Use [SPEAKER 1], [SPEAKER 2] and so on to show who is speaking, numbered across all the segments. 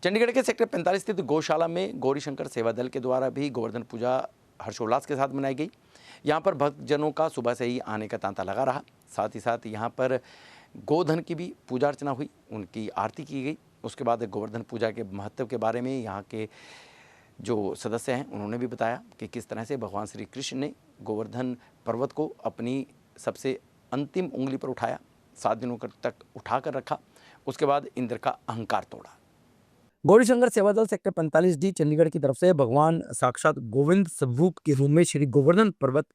[SPEAKER 1] चंडीगढ़ के सेक्टर 45 स्थित गौशाला में गौरीशंकर सेवा दल के द्वारा भी गोवर्धन पूजा हर्षोल्लास के साथ मनाई गई। यहाँ पर भक्तजनों का सुबह से ही आने का तांता लगा रहा। साथ ही साथ यहाँ पर गोधन की भी पूजा अर्चना हुई, उनकी आरती की गई। उसके बाद गोवर्धन पूजा के महत्व के बारे में यहाँ के जो सदस्य हैं उन्होंने भी बताया कि किस तरह से भगवान श्री कृष्ण ने गोवर्धन पर्वत को अपनी सबसे अंतिम उंगली पर उठाया, 7 दिनों तक उठा कर रखा। उसके बाद इंद्र का अहंकार तोड़ा।
[SPEAKER 2] गौरीशंकर सेवा दल सेक्टर 45D चंडीगढ़ की तरफ से भगवान साक्षात गोविंद स्वरूप के रूप में श्री गोवर्धन पर्वत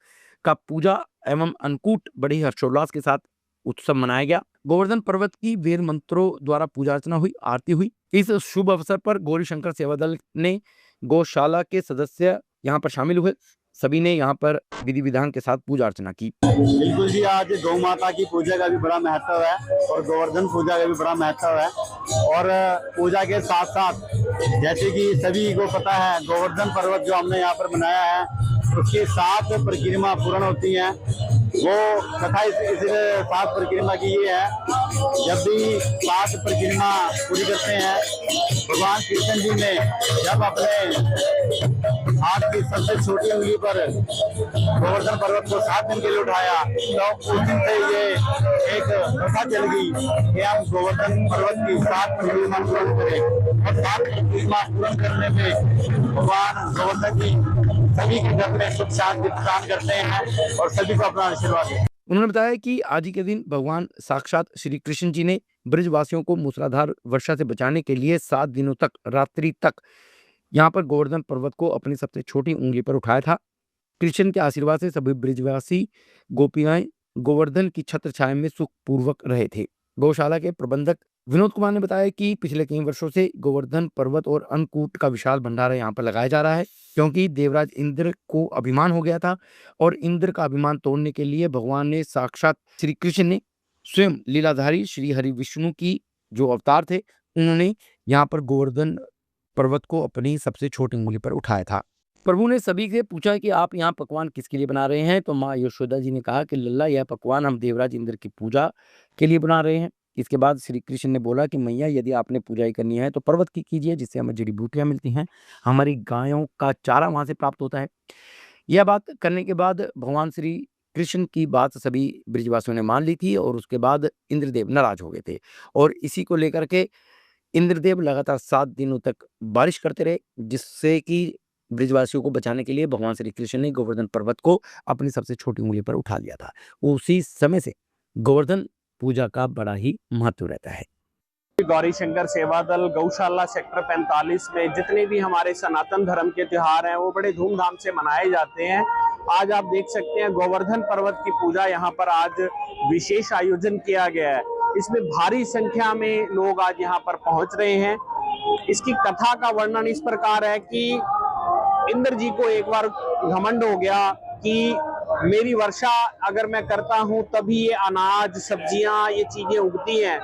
[SPEAKER 2] का पूजा एवं अन्नकूट बड़ी हर्षोल्लास के साथ उत्सव मनाया गया। गोवर्धन पर्वत की वेद मंत्रों द्वारा पूजा अर्चना हुई, आरती हुई। इस शुभ अवसर पर गौरीशंकर सेवा दल ने गौशाला के सदस्य यहाँ पर शामिल हुए। सभी ने यहाँ पर विधि विधान के साथ पूजा अर्चना की।
[SPEAKER 3] बिल्कुल जी, आज गौ माता की पूजा का भी बड़ा महत्व है और गोवर्धन पूजा का भी बड़ा महत्व है। और पूजा के साथ साथ जैसे कि सभी को पता है, गोवर्धन पर्वत जो हमने यहाँ पर बनाया है उसकी 7 परिक्रमा पूर्ण होती हैं। वो कथा इस 7 परिक्रमा की ये है, जब भी 7 परिक्रमा पूरी करते हैं, भगवान कृष्ण जी ने जब अपने हाथ की सबसे छोटी उंगली पर गोवर्धन पर्वत को 7 दिन के लिए उठाया, तो उस दिन से ये एक कथा चल गई कि हम गोवर्धन पर्वत की 7 परिक्रमा पूर्ण करें। और 7 परिक्रमा पूर्ण करने में भगवान गोवर्धन जी सभी के घर में सुख शांति प्रदान करते हैं और सभी को अपना आशीर्वाद दें।
[SPEAKER 2] उन्होंने बताया कि आज ही के दिन भगवान साक्षात श्री कृष्ण जी ने ब्रजवासियों को मूसलाधार वर्षा से बचाने के लिए 7 दिनों तक रात्रि तक यहाँ पर गोवर्धन पर्वत को अपनी सबसे छोटी उंगली पर उठाया था। कृष्ण के आशीर्वाद से सभी ब्रजवासी गोपियाएं गोवर्धन की छत्र छाया में सुखपूर्वक रहे थे। गौशाला के प्रबंधक विनोद कुमार ने बताया कि पिछले कई वर्षों से गोवर्धन पर्वत और अन्नकूट का विशाल भंडारा यहाँ पर लगाया जा रहा है, क्योंकि देवराज इंद्र को अभिमान हो गया था और इंद्र का अभिमान तोड़ने के लिए भगवान ने साक्षात श्री कृष्ण ने स्वयं लीलाधारी श्री हरि विष्णु की जो अवतार थे, उन्होंने यहाँ पर गोवर्धन पर्वत को अपनी सबसे छोटी उंगली पर उठाया था। प्रभु ने सभी से पूछा कि आप यहाँ पकवान किसके लिए बना रहे हैं, तो माँ यशोदा जी ने कहा कि लल्ला, यह पकवान हम देवराज इंद्र की पूजा के लिए बना रहे हैं। इसके बाद श्री कृष्ण ने बोला कि मैया, यदि आपने पूजा ही करनी है तो पर्वत की कीजिए, जिससे हमें जड़ी बूटियां मिलती हैं, हमारी गायों का चारा वहां से प्राप्त होता है। यह बात करने के बाद भगवान श्री कृष्ण की बात सभी ब्रजवासियों ने मान ली थी और उसके बाद इंद्रदेव नाराज हो गए थे और इसी को लेकर के इंद्रदेव लगातार 7 दिनों तक बारिश करते रहे, जिससे कि ब्रजवासियों को बचाने के लिए भगवान श्री कृष्ण ने गोवर्धन पर्वत को अपनी सबसे छोटी उंगली पर उठा लिया था। उसी समय से गोवर्धन पूजा का बड़ा ही महत्व रहता है।
[SPEAKER 4] गौरीशंकर सेवा दल गौशाला सेक्टर 45 में जितने भी हमारे सनातन धर्म के त्योहार हैं वो बड़े धूमधाम से मनाए जाते हैं। आज आप देख सकते हैं गोवर्धन पर्वत की पूजा यहाँ पर आज विशेष आयोजन किया गया है। इसमें भारी संख्या में लोग आज यहाँ पर पहुंच रहे हैं। इसकी कथा का वर्णन इस प्रकार है कि इंद्र जी को एक बार घमंड हो गया कि मेरी वर्षा अगर मैं करता हूं तभी ये अनाज, सब्जियां, ये चीजें उगती हैं।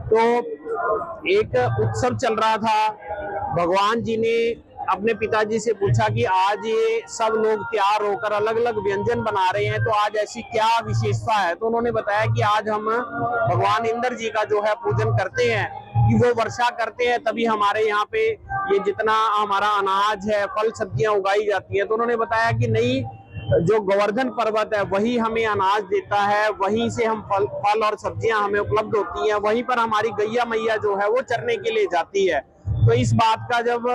[SPEAKER 4] तो एक उत्सव चल रहा था। भगवान जी ने अपने पिताजी से पूछा कि आज ये सब लोग तैयार होकर अलग अलग व्यंजन बना रहे हैं, तो आज ऐसी क्या विशेषता है। तो उन्होंने बताया कि आज हम भगवान इंद्र जी का जो है पूजन करते हैं कि वो वर्षा करते हैं, तभी हमारे यहाँ पे ये जितना हमारा अनाज है, फल सब्जियां उगाई जाती है। तो उन्होंने बताया कि नहीं, जो गोवर्धन पर्वत है वही हमें अनाज देता है, वहीं से हम फल और सब्जियां हमें उपलब्ध होती हैं, वहीं पर हमारी गैया मैया जो है वो चरने के लिए जाती है। तो इस बात का जब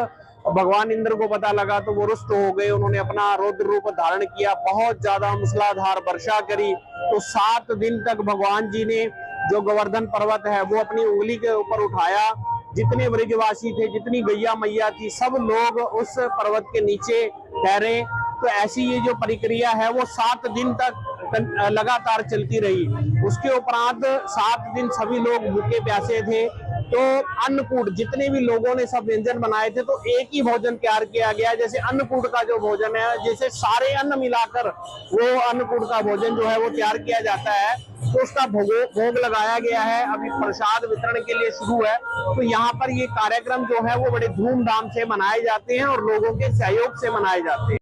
[SPEAKER 4] भगवान इंद्र को पता लगा तो वो रुष्ट हो गए। उन्होंने अपना रौद्र रूप धारण किया, बहुत ज्यादा मूसलाधार वर्षा करी। तो 7 दिन तक भगवान जी ने जो गोवर्धन पर्वत है वो अपनी उंगली के ऊपर उठाया। जितने ब्रजवासी थे, जितनी गैया मैया थी, सब लोग उस पर्वत के नीचे ठहरे। तो ऐसी ये जो प्रक्रिया है वो 7 दिन तक लगातार चलती रही। उसके उपरांत 7 दिन सभी लोग भूखे प्यासे थे। तो अन्नकूट, जितने भी लोगों ने सब व्यंजन बनाए थे, तो एक ही भोजन तैयार किया गया। जैसे अन्नकूट का जो भोजन है, जैसे सारे अन्न मिलाकर वो अन्नकूट का भोजन जो है वो तैयार किया जाता है, तो उसका भोग लगाया गया है। अभी प्रसाद वितरण के लिए शुरू है। तो यहाँ पर ये कार्यक्रम जो है वो बड़े धूमधाम से मनाए जाते हैं और लोगों के सहयोग से मनाए जाते हैं।